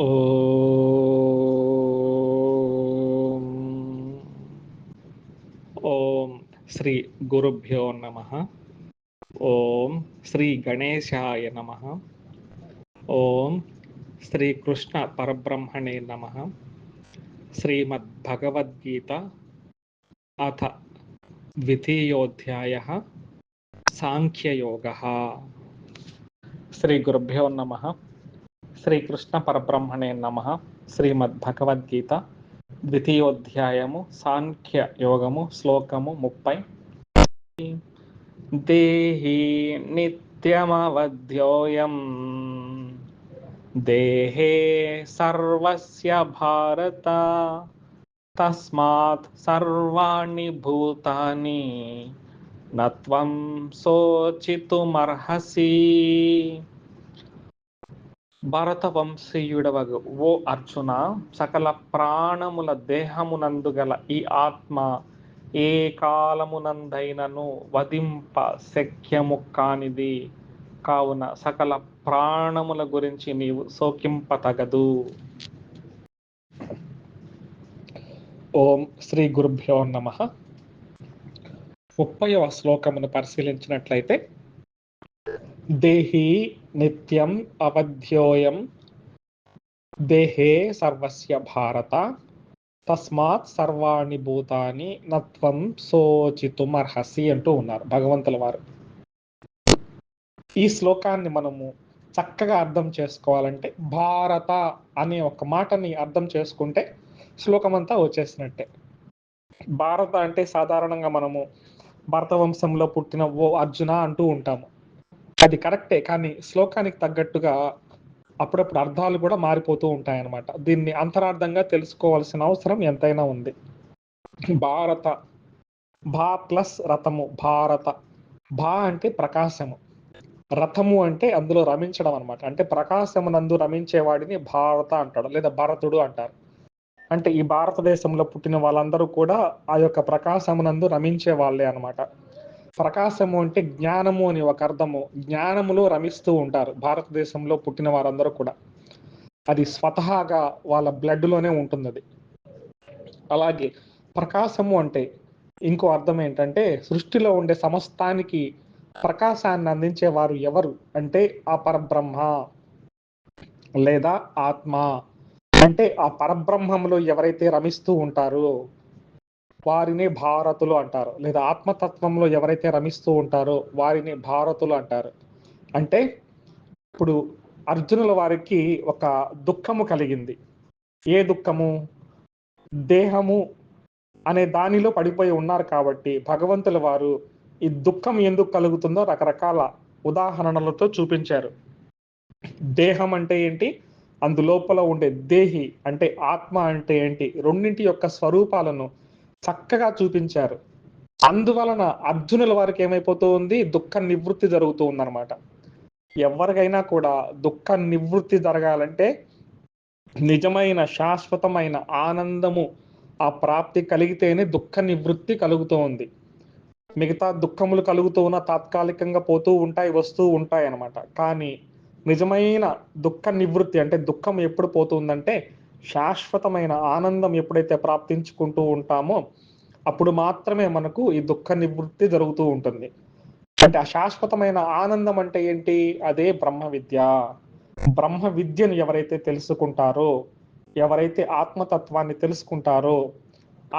ఓం ఓం శ్రీ గురుభ్యో నమః. ఓం శ్రీ గణేశాయ నమః. ఓం శ్రీ కృష్ణ పరబ్రహ్మణే నమః. శ్రీమద్భగవద్గీత అథ ద్వితీయోధ్యాయః సాంఖ్యయోగः. శ్రీ గురుభ్యో నమః. శ్రీకృష్ణ పరబ్రహ్మణే నమః. శ్రీమద్భగవద్గీత ద్వితీయోధ్యాయము సాంఖ్య యోగము శ్లోకము 30. దేహి నిత్యమవధ్యోయం దేహే సర్వస్య భారత తస్మాత్ సర్వాణి భూతాని నత్వం శోచితుమర్హసి. భారత వంశీయుడవగు ఓ అర్జున, సకల ప్రాణముల దేహమునందు గల ఈ ఆత్మ ఏ కాలమునందైనను వధింప శక్యము కానిది కావున సకల ప్రాణముల గురించి నీవు శోకింపతగదు. ఓం శ్రీ గురుభ్యో నమః. 30వ శ్లోకమును పరిశీలించినట్లయితే, దేహి నిత్యం అవధ్యోయం దేహే సర్వస్య భారత తస్మాత్ సర్వాణి భూతాని నత్వం శోచితుమర్హసి అంటూ ఉన్నారు భగవంతుల వారు. ఈ శ్లోకాన్ని మనము చక్కగా అర్థం చేసుకోవాలంటే భారత అనే ఒక మాటని అర్థం చేసుకుంటే శ్లోకం అంతా వచ్చేసినట్టే. భారత అంటే సాధారణంగా మనము భరత వంశంలో పుట్టిన ఓ అర్జున అంటూ ఉంటాము. అది కరెక్టే, కానీ శ్లోకానికి తగ్గట్టుగా అప్పుడప్పుడు అర్థాలు కూడా మారిపోతూ ఉంటాయన్నమాట. దీన్ని అంతరార్థంగా తెలుసుకోవాల్సిన అవసరం ఎంతైనా ఉంది. భారత, భా ప్లస్ రథము, భారత. భా అంటే ప్రకాశము, రథము అంటే అందులో రమించడం అనమాట. అంటే ప్రకాశమునందు రమించేవాడిని భారత అంటాడు, లేదా భరతుడు అంటారు. అంటే ఈ భారతదేశంలో పుట్టిన వాళ్ళందరూ కూడా ఆ యొక్క ప్రకాశమునందు రమించే వాళ్ళే అనమాట. ప్రకాశము అంటే జ్ఞానము అని ఒక అర్థము. జ్ఞానములో రమిస్తూ ఉంటారు భారతదేశంలో పుట్టిన వారందరూ కూడా. అది స్వతహాగా వాళ్ళ బ్లడ్లోనే ఉంటుంది అది. అలాగే ప్రకాశము అంటే ఇంకో అర్థం ఏంటంటే, సృష్టిలో ఉండే సమస్తానికి ప్రకాశాన్ని అందించేవారు ఎవరు అంటే ఆ పరబ్రహ్మ లేదా ఆత్మ. అంటే ఆ పరబ్రహ్మంలో ఎవరైతే రమిస్తూ ఉంటారో వారిని భారతులు అంటారు, లేదా ఆత్మతత్వంలో ఎవరైతే రమిస్తూ ఉంటారో వారిని భారతులు అంటారు. అంటే ఇప్పుడు అర్జునుల వారికి ఒక దుఃఖము కలిగింది. ఏ దుఃఖము? దేహము అనే దానిలో పడిపోయి ఉన్నారు కాబట్టి భగవంతుల వారు ఈ దుఃఖం ఎందుకు కలుగుతుందో రకరకాల ఉదాహరణలతో చూపించారు. దేహం అంటే ఏంటి, అందులోపల ఉండే దేహి అంటే ఆత్మ అంటే ఏంటి, రెండింటి యొక్క స్వరూపాలను చక్కగా చూపించారు. అందువలన అర్జునుల వారికి ఏమైపోతూ ఉంది, దుఃఖ నివృత్తి జరుగుతూ ఉందన్నమాట. ఎవరికైనా కూడా దుఃఖ నివృత్తి జరగాలంటే నిజమైన శాశ్వతమైన ఆనందము ఆ ప్రాప్తి కలిగితేనే దుఃఖ నివృత్తి కలుగుతూ ఉంది. మిగతా దుఃఖములు కలుగుతూ ఉన్న తాత్కాలికంగా పోతూ ఉంటాయి, వస్తూ ఉంటాయి అన్నమాట. కానీ నిజమైన దుఃఖ నివృత్తి అంటే దుఃఖం ఎప్పుడు పోతుందంటే శాశ్వతమైన ఆనందం ఎప్పుడైతే ప్రాప్తించుకుంటూ ఉంటామో అప్పుడు మాత్రమే మనకు ఈ దుఃఖ నివృత్తి జరుగుతూ ఉంటుంది. అంటే ఆ శాశ్వతమైన ఆనందం అంటే ఏంటి? అదే బ్రహ్మ విద్య. బ్రహ్మ విద్యను ఎవరైతే తెలుసుకుంటారో, ఎవరైతే ఆత్మతత్వాన్ని తెలుసుకుంటారో,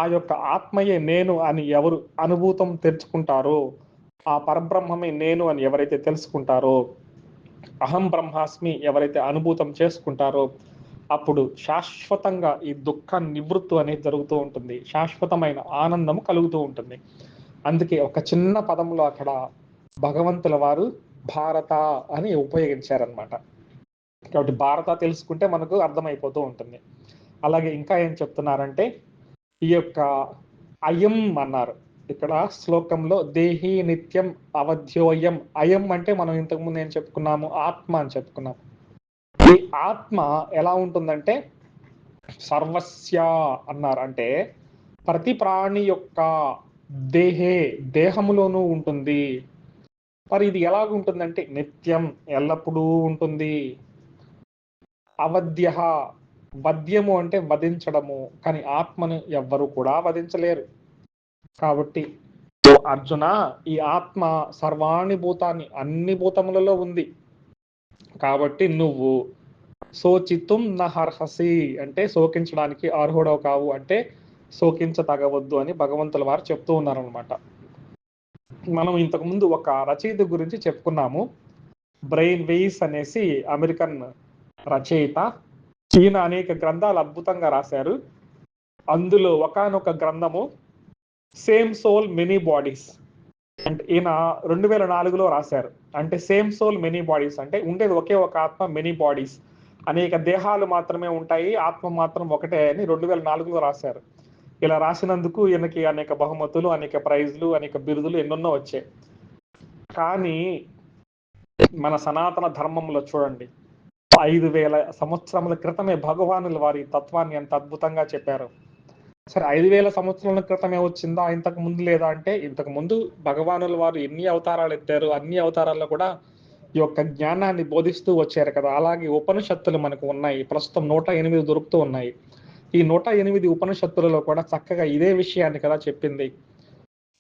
ఆ యొక్క ఆత్మయే నేను అని ఎవరు అనుభూతం తెచ్చుకుంటారో, ఆ పరబ్రహ్మమే నేను అని ఎవరైతే తెలుసుకుంటారో, అహం బ్రహ్మాస్మి ఎవరైతే అనుభూతం చేసుకుంటారో, అప్పుడు శాశ్వతంగా ఈ దుఃఖ నివృత్తి అనేది జరుగుతూ ఉంటుంది. శాశ్వతమైన ఆనందం కలుగుతూ ఉంటుంది. అందుకే ఒక చిన్న పదంలో అక్కడ భగవంతుల వారు భారత అని ఉపయోగించారనమాట. కాబట్టి భారత తెలుసుకుంటే మనకు అర్థమైపోతూ ఉంటుంది. అలాగే ఇంకా ఏం చెప్తున్నారంటే, ఈ యొక్క అయం అన్నారు ఇక్కడ శ్లోకంలో, దేహి నిత్యం అవధ్యోయం. అయం అంటే మనం ఇంతకుముందు ఏం చెప్పుకున్నాము, ఆత్మ అని చెప్పుకున్నాము. ఈ ఆత్మ ఎలా ఉంటుందంటే సర్వస్య అన్నారు. అంటే ప్రతి ప్రాణి యొక్క దేహములోనూ ఉంటుంది. మరి ఇది ఎలాగుంటుందంటే నిత్యం, ఎల్లప్పుడూ ఉంటుంది. అవధ్య, వధ్యము అంటే వధించడము, కానీ ఆత్మను ఎవ్వరు కూడా వధించలేరు. కాబట్టి ఓ అర్జున, ఈ ఆత్మ సర్వాణి భూతాన్ని, అన్ని భూతములలో ఉంది. కాబట్టి నువ్వు శోచితుం నహర్హసి అంటే శోకించడానికి అర్హుడవు కావు, అంటే శోకించతగవద్దు అని భగవంతుల వారు చెప్తూ ఉన్నారనమాట. మనం ఇంతకు ముందు ఒక రచయిత గురించి చెప్పుకున్నాము, బ్రెయిన్ వెయిస్ అనేసి అమెరికన్ రచయిత. ఈయన అనేక గ్రంథాలు అద్భుతంగా రాశారు. అందులో ఒకానొక గ్రంథము సేమ్ సోల్ మెనీ బాడీస్ అంటే ఈయన 2004లో రాశారు. అంటే సేమ్ సోల్ మెనీ బాడీస్ అంటే ఉండేది ఒకే ఒక ఆత్మ, మెనీ బాడీస్, అనేక దేహాలు మాత్రమే ఉంటాయి, ఆత్మ మాత్రం ఒకటే అని 2004లో రాశారు. ఇలా రాసినందుకు ఈయనకి అనేక బహుమతులు, అనేక ప్రైజ్లు, అనేక బిరుదులు ఎన్నెన్నో వచ్చాయి. కానీ మన సనాతన ధర్మంలో చూడండి, 5000 సంవత్సరముల క్రితమే భగవానుల వారి తత్వాన్ని ఎంత అద్భుతంగా చెప్పారు. సరే, 5000 సంవత్సరాల క్రితమే వచ్చిందా, ఇంతకు ముందు లేదా అంటే, ఇంతకు ముందు భగవానుల వారు ఎన్ని అవతారాలు ఎత్తారు, అన్ని అవతారాల్లో కూడా ఈ యొక్క జ్ఞానాన్ని బోధిస్తూ వచ్చారు కదా. అలాగే ఉపనిషత్తులు మనకు ఉన్నాయి, ప్రస్తుతం 108 దొరుకుతూ ఉన్నాయి. ఈ 108 ఉపనిషత్తులలో కూడా చక్కగా ఇదే విషయాన్ని కదా చెప్పింది.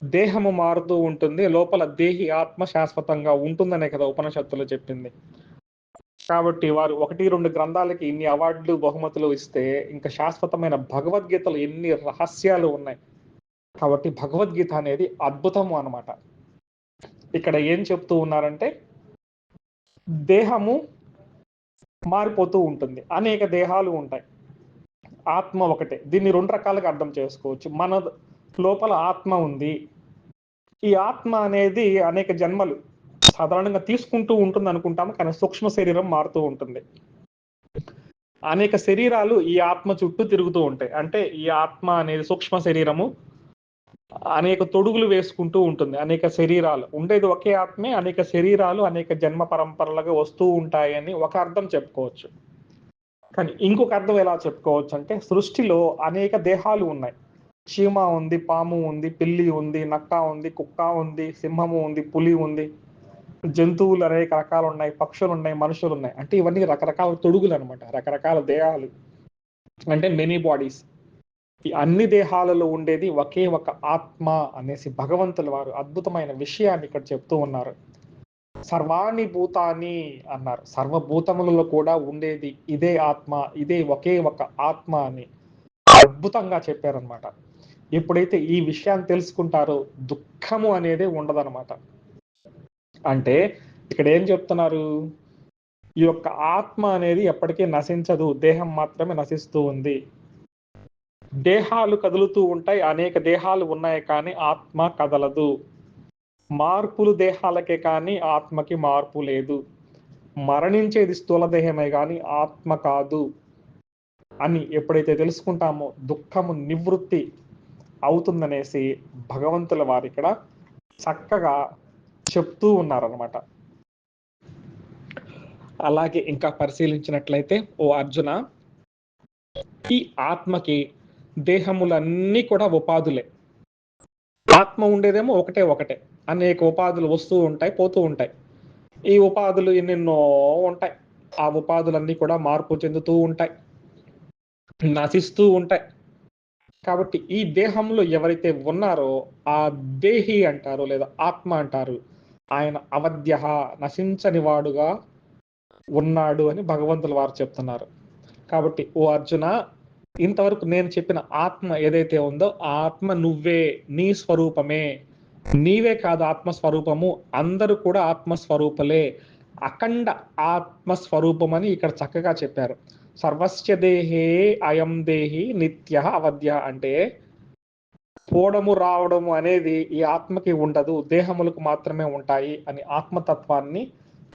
దేహము మారుతూ ఉంటుంది, లోపల దేహి ఆత్మ శాశ్వతంగా ఉంటుందనే కదా ఉపనిషత్తులు చెప్పింది. కాబట్టి వారు 1-2 గ్రంథాలకి ఇన్ని అవార్డులు, బహుమతులు ఇస్తే ఇంకా శాశ్వతమైన భగవద్గీతలు ఎన్ని రహస్యాలు ఉన్నాయి. కాబట్టి భగవద్గీత అనేది అద్భుతము అన్నమాట. ఇక్కడ ఏం చెప్తూ ఉన్నారంటే, దేహము మారిపోతూ ఉంటుంది, అనేక దేహాలు ఉంటాయి, ఆత్మ ఒకటే. దీన్ని 2 రకాలుగా అర్థం చేసుకోవచ్చు. మన లోపల ఆత్మ ఉంది, ఈ ఆత్మ అనేది అనేక జన్మలు సాధారణంగా తీసుకుంటూ ఉంటుంది అనుకుంటాము, కానీ సూక్ష్మ శరీరం మారుతూ ఉంటుంది. అనేక శరీరాలు ఈ ఆత్మ చుట్టూ తిరుగుతూ ఉంటాయి. అంటే ఈ ఆత్మ అనేది సూక్ష్మ శరీరము అనేక తొడుగులు వేసుకుంటూ ఉంటుంది. అనేక శరీరాలు ఉండేది ఒకే ఆత్మే, అనేక శరీరాలు అనేక జన్మ పరంపరలుగా వస్తూ ఉంటాయని ఒక అర్థం చెప్పుకోవచ్చు. కానీ ఇంకొక అర్థం ఎలా చెప్పుకోవచ్చు అంటే, సృష్టిలో అనేక దేహాలు ఉన్నాయి. చీమ ఉంది, పాము ఉంది, పిల్లి ఉంది, నక్క ఉంది, కుక్క ఉంది, సింహము ఉంది, పులి ఉంది, జంతువులు అనేక రకాలు ఉన్నాయి, పక్షులు ఉన్నాయి, మనుషులు ఉన్నాయి. అంటే ఇవన్నీ రకరకాల తొడుగులు అనమాట, రకరకాల దేహాలు, అంటే మెనీ బాడీస్. ఈ అన్ని దేహాలలో ఉండేది ఒకే ఒక ఆత్మ అనేసి భగవంతుల వారు అద్భుతమైన విషయాన్ని ఇక్కడ చెప్తూ ఉన్నారు. సర్వాణి భూతాన్ని అన్నారు, సర్వభూతములలో కూడా ఉండేది ఇదే ఆత్మ, ఇదే ఒకే ఒక ఆత్మ అని అద్భుతంగా చెప్పారనమాట. ఎప్పుడైతే ఈ విషయాన్ని తెలుసుకుంటారో దుఃఖము అనేది ఉండదనమాట. అంటే ఇక్కడ ఏం చెప్తున్నారు, ఈ యొక్క ఆత్మ అనేది ఎప్పటికీ నశించదు, దేహం మాత్రమే నశిస్తూ ఉంది. దేహాలు కదులుతూ ఉంటాయి, అనేక దేహాలు ఉన్నాయి, కానీ ఆత్మ కదలదు. మార్పులు దేహాలకే కానీ ఆత్మకి మార్పు లేదు. మరణించేది స్థూల దేహమే కానీ ఆత్మ కాదు అని ఎప్పుడైతే తెలుసుకుంటామో దుఃఖము నివృత్తి అవుతుందనేసి భగవంతుల వారు ఇక్కడ చక్కగా చెప్తూ ఉన్నారనమాట. అలాగే ఇంకా పరిశీలించినట్లయితే, ఓ అర్జున, ఈ ఆత్మకి దేహములన్నీ కూడా ఉపాధులే. ఆత్మ ఉండేదేమో ఒకటే, అనేక ఉపాధులు వస్తూ ఉంటాయి, పోతూ ఉంటాయి. ఈ ఉపాధులు ఎన్నెన్నో ఉంటాయి, ఆ ఉపాధులన్నీ కూడా మార్పు చెందుతూ ఉంటాయి, నశిస్తూ ఉంటాయి. కాబట్టి ఈ దేహంలో ఎవరైతే ఉన్నారో ఆ దేహి అంటారు, లేదా ఆత్మ అంటారు, ఆయన అవధ్య, నశించని వాడుగా ఉన్నాడు అని భగవంతుల వారు చెప్తున్నారు. కాబట్టి ఓ అర్జున, ఇంతవరకు నేను చెప్పిన ఆత్మ ఏదైతే ఉందో ఆ ఆత్మ నువ్వే, నీ స్వరూపమే. నీవే కాదు ఆత్మస్వరూపము, అందరూ కూడా ఆత్మస్వరూపలే, అఖండ ఆత్మస్వరూపం అని ఇక్కడ చక్కగా చెప్పారు. సర్వస్య దేహే అయం దేహి నిత్య అవధ్య అంటే పోవడము రావడము అనేది ఈ ఆత్మకి ఉండదు, దేహములకు మాత్రమే ఉంటాయి అని ఆత్మతత్వాన్ని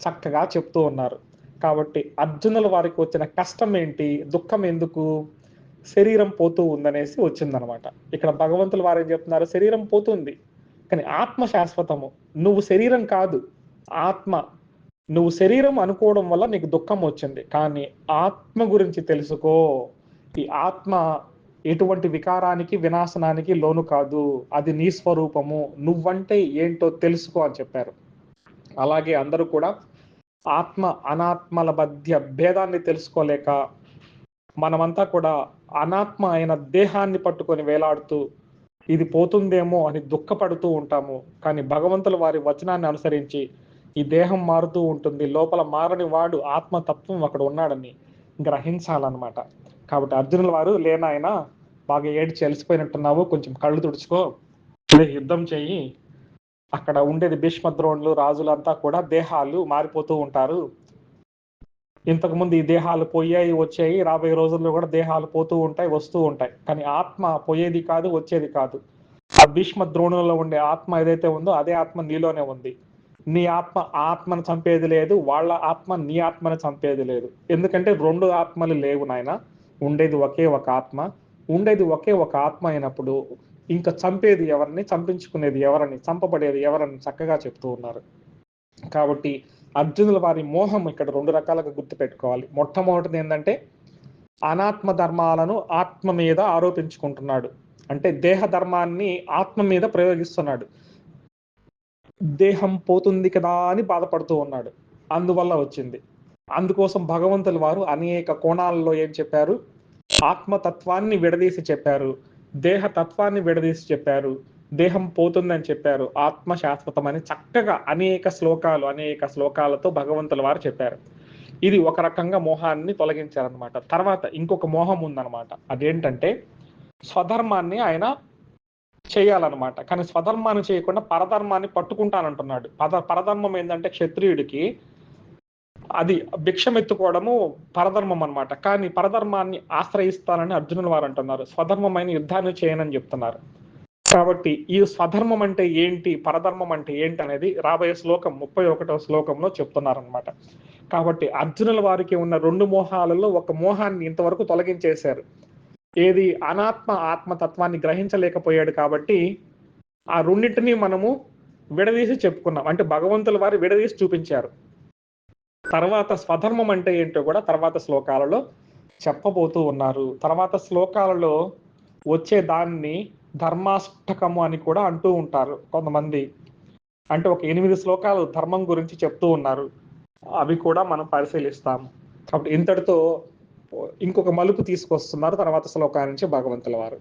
చక్కగా చెప్తూ ఉన్నారు. కాబట్టి అర్జునుల వారికి వచ్చిన కష్టం ఏంటి, దుఃఖం ఎందుకు, శరీరం పోతూ ఉందనేసి వచ్చిందనమాట. ఇక్కడ భగవంతుల వారు ఏం చెప్తున్నారు, శరీరం పోతుంది కానీ ఆత్మ శాశ్వతము, నువ్వు శరీరం కాదు, ఆత్మ. నువ్వు శరీరం అనుకోవడం వల్ల నీకు దుఃఖం వచ్చింది, కానీ ఆత్మ గురించి తెలుసుకో. ఈ ఆత్మ ఎటువంటి వికారానికి, వినాశనానికి లోను కాదు, అది నీ స్వరూపము, నువ్వంటే ఏంటో తెలుసుకో అని చెప్పారు. అలాగే అందరూ కూడా ఆత్మ అనాత్మల మధ్య భేదాన్ని తెలుసుకోలేక మనమంతా కూడా అనాత్మ అయిన దేహాన్ని పట్టుకొని వేలాడుతూ ఇది పోతుందేమో అని దుఃఖపడుతూ ఉంటాము. కానీ భగవంతుల వారి వచనాన్ని అనుసరించి ఈ దేహం మారుతూ ఉంటుంది, లోపల మారని వాడు ఆత్మతత్వం అక్కడ ఉన్నాడని గ్రహించాలన్నమాట. కాబట్టి అర్జునుల వారు, లేనాయన బాగా ఏడ్చి అలసిపోయినట్టున్నావు, కొంచెం కళ్ళు తుడుచుకో, యుద్ధం చెయ్యి, అక్కడ ఉండేది భీష్మద్రోణులు రాజులంతా కూడా దేహాలు మారిపోతూ ఉంటారు, ఇంతకుముందు ఈ దేహాలు పోయాయి వచ్చాయి, రాబోయే రోజుల్లో కూడా దేహాలు పోతూ ఉంటాయి వస్తూ ఉంటాయి, కానీ ఆత్మ పోయేది కాదు వచ్చేది కాదు. ఆ భీష్మ ద్రోణులలో ఉండే ఆత్మ ఏదైతే ఉందో అదే ఆత్మ నీలోనే ఉంది. నీ ఆత్మ ఆత్మను చంపేది లేదు, వాళ్ళ ఆత్మ నీ ఆత్మను చంపేది లేదు. ఎందుకంటే రెండు ఆత్మలు లేవు నాయన, ఉండేది ఒకే ఒక ఆత్మ. ఉండేది ఒకే ఒక ఆత్మ అయినప్పుడు ఇంకా చంపేది ఎవరిని, చంపించుకునేది ఎవరని, చంపబడేది ఎవరని చక్కగా చెప్తూ ఉన్నారు. కాబట్టి అర్జునుల వారి మోహం ఇక్కడ రెండు రకాలుగా గుర్తుపెట్టుకోవాలి. మొట్టమొదటిది ఏంటంటే అనాత్మ ధర్మాలను ఆత్మ మీద ఆరోపించుకుంటున్నాడు, అంటే దేహ ధర్మాన్ని ఆత్మ మీద ప్రయోగిస్తున్నాడు. దేహం పోతుంది కదా అని బాధపడుతూ ఉన్నాడు, అందువల్ల వచ్చింది. అందుకోసం భగవంతుల వారు అనేక కోణాలలో ఏం చెప్పారు, ఆత్మతత్వాన్ని విడదీసి చెప్పారు, దేహ తత్వాన్ని విడదీసి చెప్పారు, దేహం పోతుందని చెప్పారు, ఆత్మ శాశ్వతమని చక్కగా అనేక శ్లోకాలతో భగవంతుల వారు చెప్పారు. ఇది ఒక రకంగా మోహాన్ని తొలగించారనమాట. తర్వాత ఇంకొక మోహం ఉందన్నమాట, అదేంటంటే స్వధర్మాన్ని ఆయన చేయాలన్నమాట. కానీ స్వధర్మాన్ని చేయకుండా పరధర్మాన్ని పట్టుకుంటానంటున్నాడు. పరధర్మం ఏంటంటే క్షత్రియుడికి అది భిక్షం ఎత్తుకోవడము పరధర్మం అన్నమాట. కానీ పరధర్మాన్ని ఆశ్రయిస్తానని అర్జునుల వారు అంటున్నారు, స్వధర్మమైన యుద్ధాన్ని చేయనని చెప్తున్నారు. కాబట్టి ఈ స్వధర్మం అంటే ఏంటి, పరధర్మం అంటే ఏంటి అనేది రాబోయే శ్లోకం 31వ శ్లోకంలో చెప్తున్నారనమాట. కాబట్టి అర్జునుల వారికి ఉన్న రెండు మోహాలలో ఒక మోహాన్ని ఇంతవరకు తొలగించేశారు. ఏది, అనాత్మ ఆత్మతత్వాన్ని గ్రహించలేకపోయాడు. కాబట్టి ఆ రెండింటినీ మనము విడదీసి చెప్పుకున్నాం, అంటే భగవంతుల వారు విడదీసి చూపించారు. తర్వాత స్వధర్మం అంటే ఏంటో కూడా తర్వాత శ్లోకాలలో చెప్పబోతూ ఉన్నారు. తర్వాత శ్లోకాలలో వచ్చే దాన్ని ధర్మాష్టకము అని కూడా అంటూ ఉంటారు కొంతమంది. అంటే ఒక 8 శ్లోకాలు ధర్మం గురించి చెప్తూ ఉన్నారు, అవి కూడా మనం పరిశీలిస్తాము. కాబట్టి ఇంతటితో ఇంకొక మలుపు తీసుకొస్తున్నారు తర్వాత శ్లోకాల నుంచి భగవంతుల వారు.